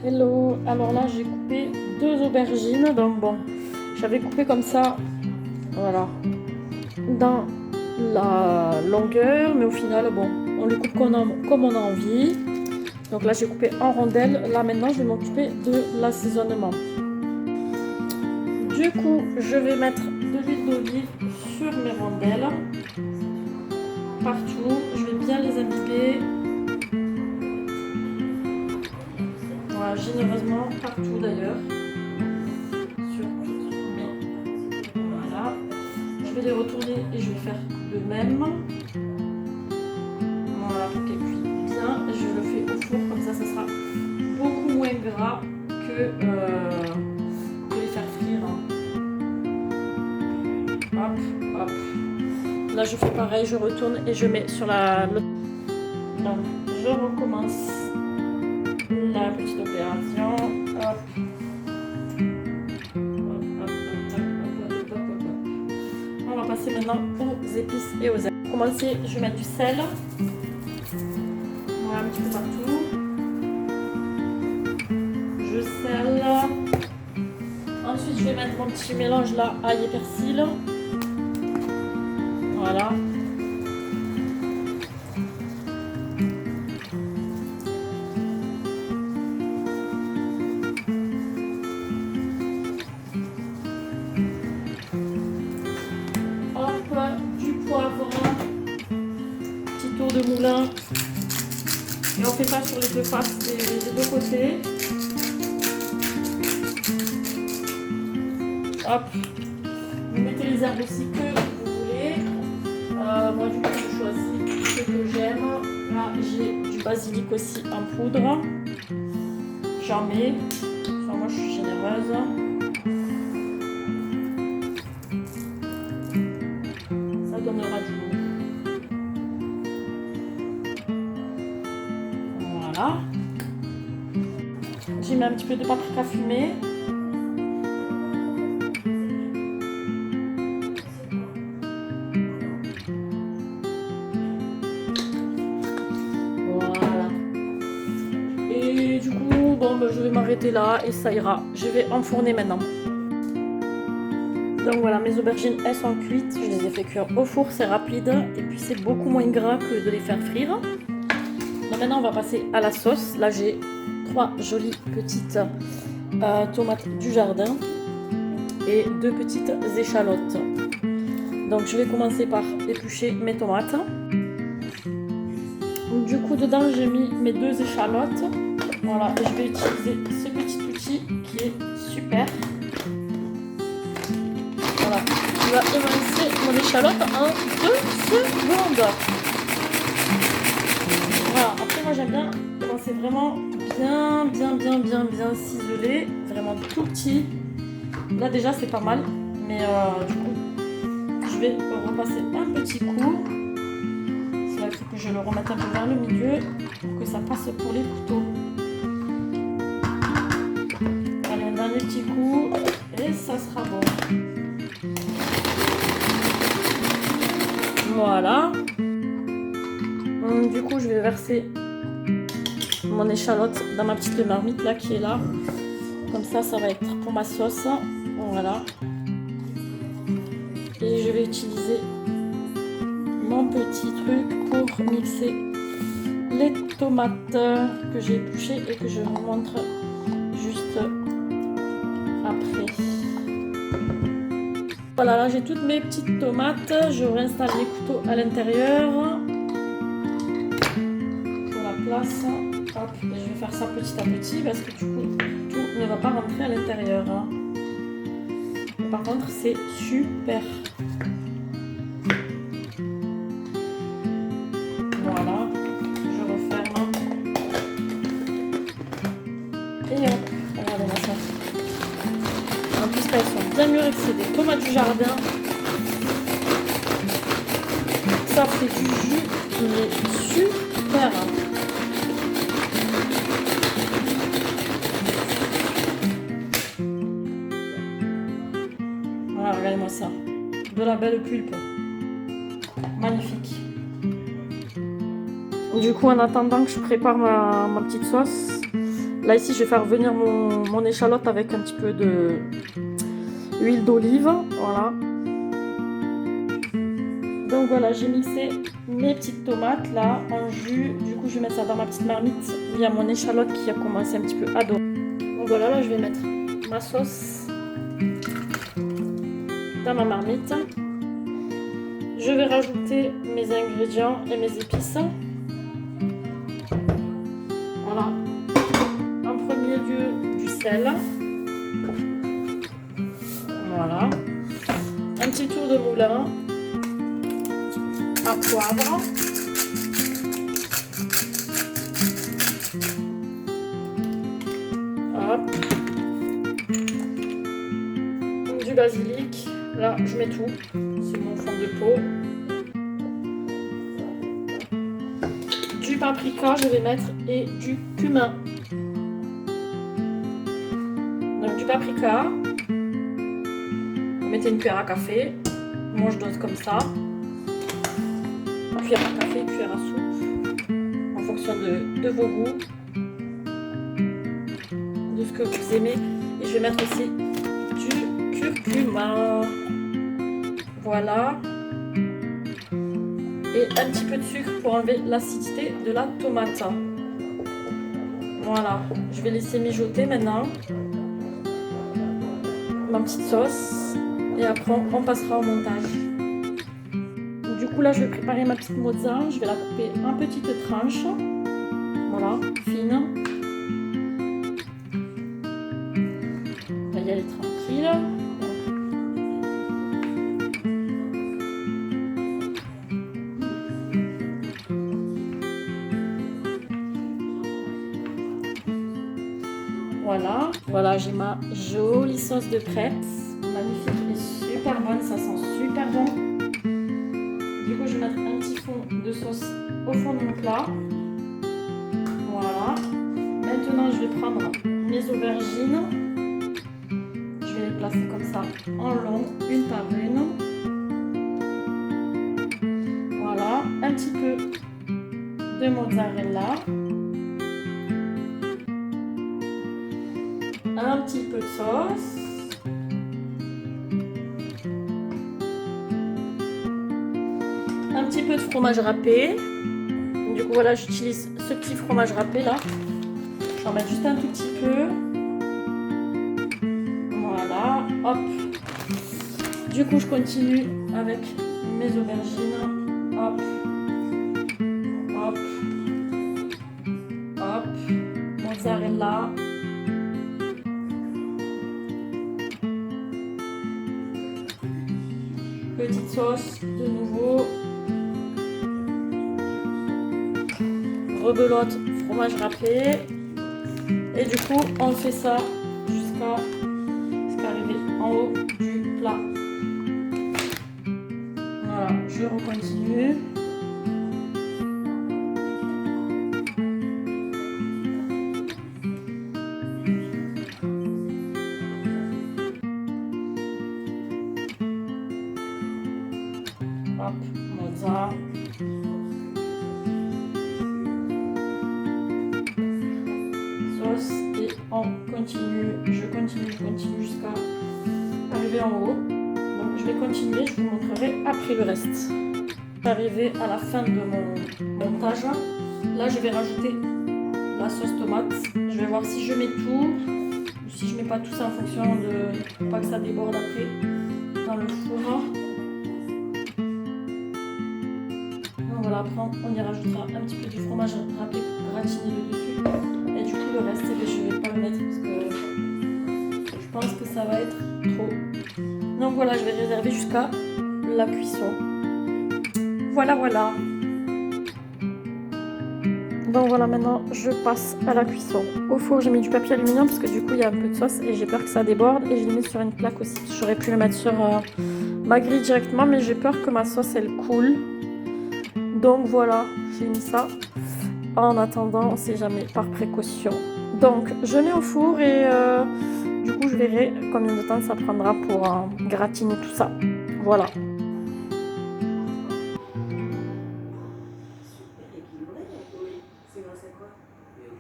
Hello, alors là j'ai coupé 2 aubergines, donc bon, j'avais coupé comme ça, voilà, dans la longueur, mais au final, bon, on les coupe comme on a envie. Donc là j'ai coupé en rondelles, là maintenant je vais m'occuper de l'assaisonnement. Du coup, je vais mettre de l'huile d'olive sur mes rondelles, partout, je vais bien les imbiber. Voilà, généreusement, partout d'ailleurs. Voilà. Je vais les retourner et je vais faire de même. Voilà, pour qu'elles cuisent bien. Je le fais au four, comme ça sera beaucoup moins gras que les faire frire. Hop, hop. Là, je fais pareil, je retourne et je mets sur la... Donc, je recommence la petite opération. Hop. On va passer maintenant aux épices et aux herbes. Pour commencer, je vais mettre du sel. Voilà, un petit peu partout. Je sèle. Ensuite, je vais mettre mon petit mélange là, ail et persil. Voilà. Du poivre, petit tour de moulin, et on fait ça sur les deux faces des deux côtés. Hop, vous mettez les herbes aussi que vous voulez. Moi du coup je choisis ce que j'aime. Là j'ai du basilic aussi en poudre, j'en mets, enfin, moi je suis généreuse. Donnera du goût. Voilà. J'ai mis un petit peu de paprika fumée. Voilà. Et du coup, bon, je vais m'arrêter là et ça ira. Je vais enfourner maintenant. Donc voilà, mes aubergines, elles sont cuites. Je les ai fait cuire au four, c'est rapide. Et puis c'est beaucoup moins gras que de les faire frire. Donc maintenant, on va passer à la sauce. Là, j'ai 3 jolies petites tomates du jardin et 2 petites échalotes. Donc je vais commencer par éplucher mes tomates. Du coup, dedans, j'ai mis mes 2 échalotes. Voilà, et je vais utiliser ce petit outil qui est super. Voilà, je vais émincer mon échalote en 2 secondes. Voilà, après moi j'aime bien quand c'est vraiment bien ciselé, vraiment tout petit. Là déjà c'est pas mal, mais du coup je vais repasser un petit coup. C'est là qu'il faut que je le remette un peu vers le milieu pour que ça passe pour les couteaux. Allez, un dernier petit coup et ça sera bon. Voilà. Du coup, je vais verser mon échalote dans ma petite marmite là qui est là. Comme ça, ça va être pour ma sauce. Voilà. Et je vais utiliser mon petit truc pour mixer les tomates que j'ai épluchées et que je vous montre juste après. Voilà, là j'ai toutes mes petites tomates. Je réinstalle les couteaux à l'intérieur pour la place. Hop, et je vais faire ça petit à petit parce que du coup tout ne va pas rentrer à l'intérieur. Par contre, c'est super. Voilà, je referme. Et hop, regardez-moi ça. En plus, elles sont bien mûres et que c'est des tomates du jardin. Ça fait du jus qui est super. Voilà, regardez-moi ça. De la belle pulpe. Magnifique. Du coup, en attendant que je prépare ma petite sauce, Là ici je vais faire venir mon échalote avec un petit peu de huile d'olive, voilà. Donc voilà, j'ai mixé mes petites tomates là en jus. Du coup je vais mettre ça dans ma petite marmite. Il y a mon échalote qui a commencé un petit peu à dorer. Donc voilà, là je vais mettre ma sauce dans ma marmite. Je vais rajouter mes ingrédients et mes épices. Voilà. En premier lieu, du sel. Voilà. Un petit tour de moulin à poivre. Hop. Du basilic. Là, je mets tout. C'est mon fond de pot. Du paprika, je vais mettre, et du cumin. Donc du paprika. Vous mettez une cuillère à café. Moi, je dose comme ça. Cuillère à café, cuillère à soupe. En fonction de vos goûts. De ce que vous aimez. Et je vais mettre aussi du curcuma. Voilà. Et un petit peu de sucre pour enlever l'acidité de la tomate. Voilà. Je vais laisser mijoter maintenant ma petite sauce. Et après, on passera au montage. Du coup, là, je vais préparer ma petite mozza. Je vais la couper en petites tranches. Voilà, fine. On va y aller tranquille. Voilà, voilà, j'ai ma jolie sauce de crêpes. Magnifique et super bonne, ça sent super bon. Du coup, je vais mettre un petit fond de sauce au fond de mon plat. Voilà. Maintenant, je vais prendre mes aubergines. Je vais les placer comme ça en long, une par une. Voilà. Un petit peu de mozzarella. Un petit peu de sauce. Un petit peu de fromage râpé. Du coup voilà, j'utilise ce petit fromage râpé là. J'en mets juste un tout petit peu. Voilà, hop. Du coup je continue avec mes aubergines. Hop. Hop. Hop. Mozzarella. Petite sauce de nouveau. Rebelote, fromage râpé. Et du coup, on fait ça jusqu'à arriver en haut du plat. Voilà, je recontinue. Hop, mozza. Sauce et on continue, je continue jusqu'à arriver en haut. Donc je vais continuer, je vous montrerai après le reste. Arrivé à la fin de mon montage, là je vais rajouter la sauce tomate. Je vais voir si je mets tout ou si je mets pas tout, ça en fonction de pour pas que ça déborde après dans le four. Voilà, après on y rajoutera un petit peu du fromage râpé gratiné dessus. Et du coup le reste, je vais pas le mettre parce que je pense que ça va être trop. Donc voilà, je vais réserver jusqu'à la cuisson. Voilà, voilà. Donc voilà, maintenant je passe à la cuisson. Au four, j'ai mis du papier aluminium parce que du coup il y a un peu de sauce et j'ai peur que ça déborde. Et je l'ai mis sur une plaque aussi. J'aurais pu le mettre sur ma grille directement, mais j'ai peur que ma sauce elle coule. Donc voilà, j'ai mis ça en attendant, on ne sait jamais, par précaution. Donc je mets au four et du coup je verrai combien de temps ça prendra pour gratiner tout ça. Voilà.